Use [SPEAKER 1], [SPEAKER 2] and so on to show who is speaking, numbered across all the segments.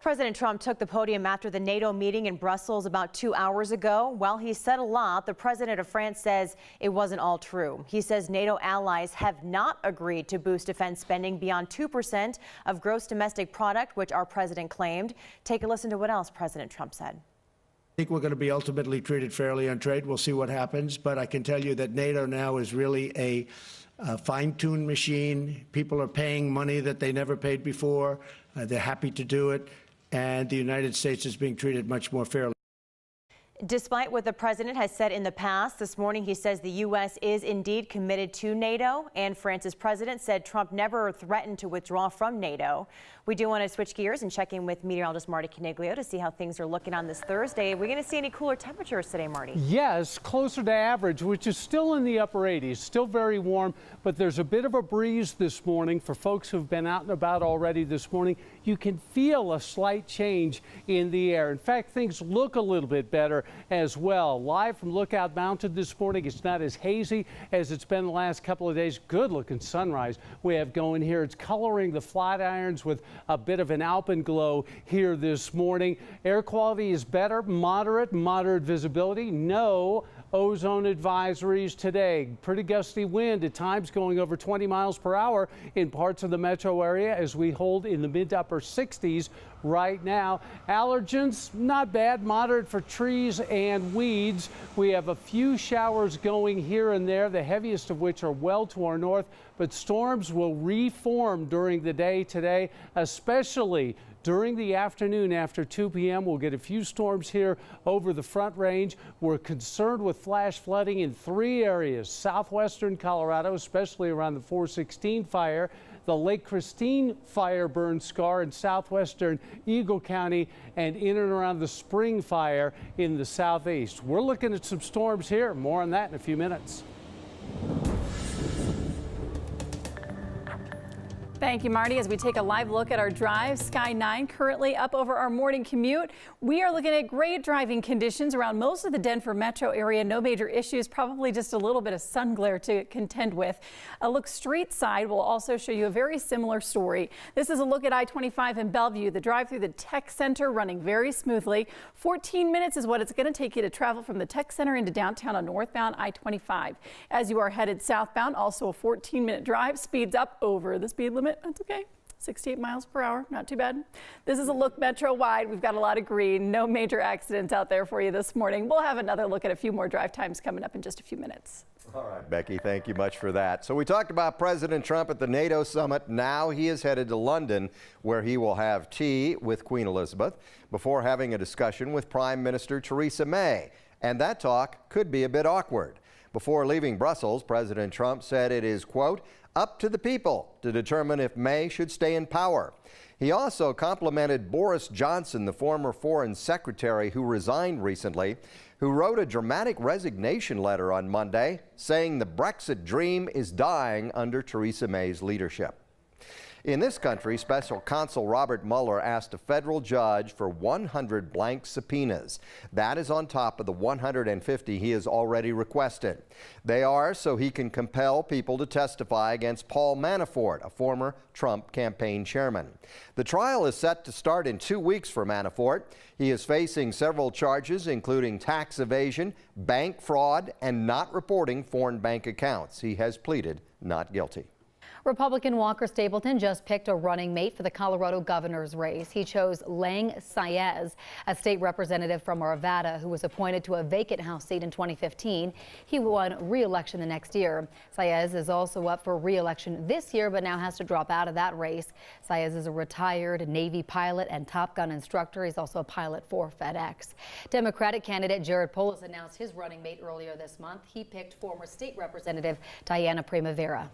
[SPEAKER 1] President Trump took the podium after the NATO meeting in Brussels about 2 hours ago. While he said a lot, the president of France says it wasn't all true. He says NATO allies have not agreed to boost defense spending beyond 2% of gross domestic product, which our president claimed. Take a listen to what else President Trump said.
[SPEAKER 2] I think we're going to be ultimately treated fairly on trade. We'll see what happens. But I can tell you that NATO now is really a fine-tuned machine. People are paying money that they never paid before. They're happy to do it. And the United States is being treated much more fairly.
[SPEAKER 1] Despite what the president has said in the past, this morning he says the U.S. is indeed committed to NATO, and France's president said Trump never threatened to withdraw from NATO. We do want to switch gears and check in with meteorologist Marty Caniglio to see how things are looking on this Thursday. Are we going to see any cooler temperatures today, Marty?
[SPEAKER 3] Yes, closer to average, which is still in the upper 80s, still very warm, but there's a bit of a breeze this morning. For folks who've been out and about already this morning, you can feel a slight change in the air. In fact, things look a little bit better as well. Live from Lookout Mountain this morning, it's not as hazy as it's been the last couple of days. Good looking sunrise we have going here. It's coloring the Flatirons with a bit of an alpenglow here this morning. Air quality is better, moderate visibility, no ozone advisories today. Pretty gusty wind at times going over 20 miles per hour in parts of the metro area as we hold in the mid to upper 60s right now. Allergens, not bad, moderate for trees and weeds. We have a few showers going here and there, the heaviest of which are well to our north, but storms will reform during the day today, especially during the afternoon after 2 p.m. We'll get a few storms here over the Front Range. We're concerned with flash flooding in 3 areas, southwestern Colorado, especially around the 416 fire, the Lake Christine fire burn scar in southwestern Eagle County, and in and around the Spring fire in the southeast. We're looking at some storms here. More on that in a few minutes.
[SPEAKER 4] Thank you, Marty. As we take a live look at our drive, Sky 9 currently up over our morning commute. We are looking at great driving conditions around most of the Denver metro area. No major issues, probably just a little bit of sun glare to contend with. A look street side will also show you a very similar story. This is a look at I-25 in Bellevue. The drive through the Tech Center running very smoothly. 14 minutes is what it's going to take you to travel from the Tech Center into downtown on northbound I-25. As you are headed southbound, also a 14-minute drive, speeds up over the speed limit. That's okay. 68 miles per hour, not too bad. This is a look metro-wide. We've got a lot of green, no major accidents out there for you this morning. We'll have another look at a few more drive times coming up in just a few minutes.
[SPEAKER 5] All right, Becky, thank you much for that. So we talked about President Trump at the NATO summit. Now he is headed to London, where he will have tea with Queen Elizabeth before having a discussion with Prime Minister Theresa May. And that talk could be a bit awkward. Before leaving Brussels, President Trump said it is, quote, up to the people to determine if May should stay in power. He also complimented Boris Johnson, the former foreign secretary who resigned recently, who wrote a dramatic resignation letter on Monday saying the Brexit dream is dying under Theresa May's leadership. In this country, Special Counsel Robert Mueller asked a federal judge for 100 blank subpoenas. That is on top of the 150 he has already requested. They are so he can compel people to testify against Paul Manafort, a former Trump campaign chairman. The trial is set to start in 2 weeks for Manafort. He is facing several charges, including tax evasion, bank fraud, and not reporting foreign bank accounts. He has pleaded not guilty.
[SPEAKER 6] Republican Walker Stapleton just picked a running mate for the Colorado governor's race. He chose Lang Saez, a state representative from Arvada who was appointed to a vacant House seat in 2015. He won re-election the next year. Saez is also up for re-election this year, but now has to drop out of that race. Saez is a retired Navy pilot and Top Gun instructor. He's also a pilot for FedEx. Democratic candidate Jared Polis announced his running mate earlier this month. He picked former state representative Diana Primavera.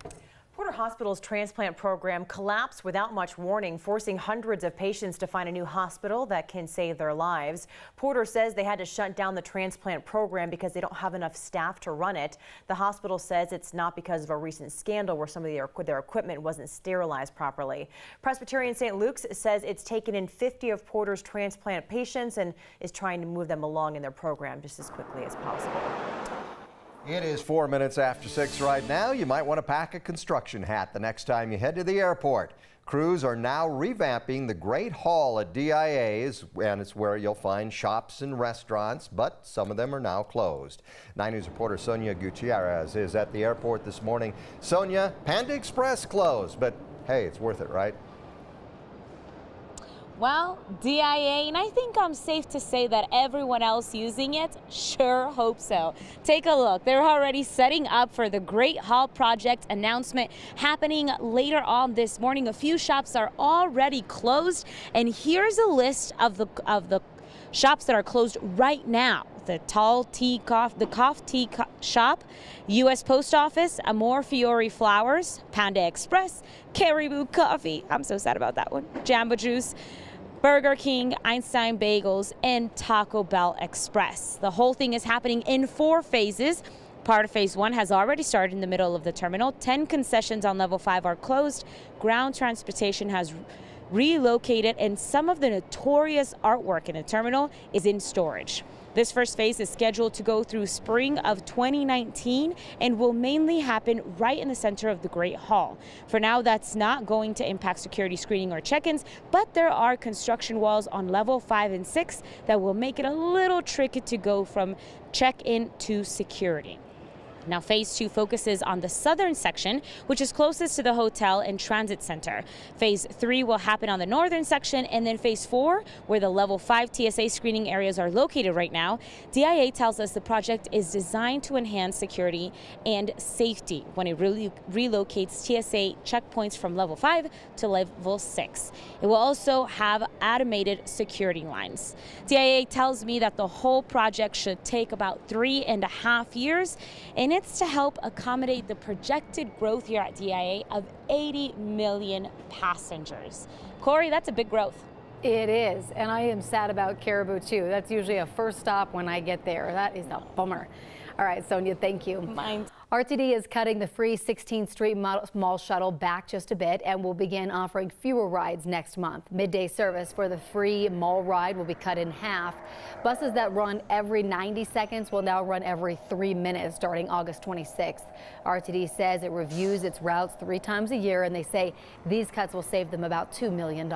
[SPEAKER 1] Porter Hospital's transplant program collapsed without much warning, forcing hundreds of patients to find a new hospital that can save their lives. Porter says they had to shut down the transplant program because they don't have enough staff to run it. The hospital says it's not because of a recent scandal where some of their equipment wasn't sterilized properly. Presbyterian St. Luke's says it's taken in 50 of Porter's transplant patients and is trying to move them along in their program just as quickly as possible.
[SPEAKER 5] It is 4 minutes after 6 right now. You might want to pack a construction hat the next time you head to the airport. Crews are now revamping the Great Hall at DIA's, and it's where you'll find shops and restaurants, but some of them are now closed. 9 News reporter Sonia Gutierrez is at the airport this morning. Sonia, Panda Express closed, but hey, it's worth it, right?
[SPEAKER 7] Well, DIA, and I think I'm safe to say that everyone else using it sure hope so. Take a look. They're already setting up for the Great Hall project announcement happening later on this morning. A few shops are already closed, and here's a list of the shops that are closed right now. The Cough Tea Shop, U.S. Post Office, Amor Fiore Flowers, Panda Express, Caribou Coffee, I'm so sad about that one, Jamba Juice, Burger King, Einstein Bagels, and Taco Bell Express. The whole thing is happening in 4 phases. Part of phase 1 has already started in the middle of the terminal. 10 concessions on level 5 are closed. Ground transportation has relocated, and some of the notorious artwork in the terminal is in storage. This first phase is scheduled to go through spring of 2019 and will mainly happen right in the center of the Great Hall. For now, that's not going to impact security screening or check-ins, but there are construction walls on level 5 and 6 that will make it a little tricky to go from check-in to security. Now, phase 2 focuses on the southern section, which is closest to the hotel and transit center. Phase 3 will happen on the northern section, and then phase 4, where the level 5 TSA screening areas are located right now. DIA tells us the project is designed to enhance security and safety when it relocates TSA checkpoints from level 5 to level 6. It will also have automated security lines. DIA tells me that the whole project should take about 3.5 years, and it's to help accommodate the projected growth here at DIA of 80 million passengers. Corey, that's a big growth.
[SPEAKER 6] It is, and I am sad about Caribou too. That's usually a first stop when I get there. That is a bummer. All right, Sonia, thank you. RTD is cutting the free 16th Street Mall shuttle back just a bit and will begin offering fewer rides next month. Midday service for the free mall ride will be cut in half. Buses that run every 90 seconds will now run every 3 minutes starting August 26th. RTD says it reviews its routes 3 times a year, and they say these cuts will save them about $2 million.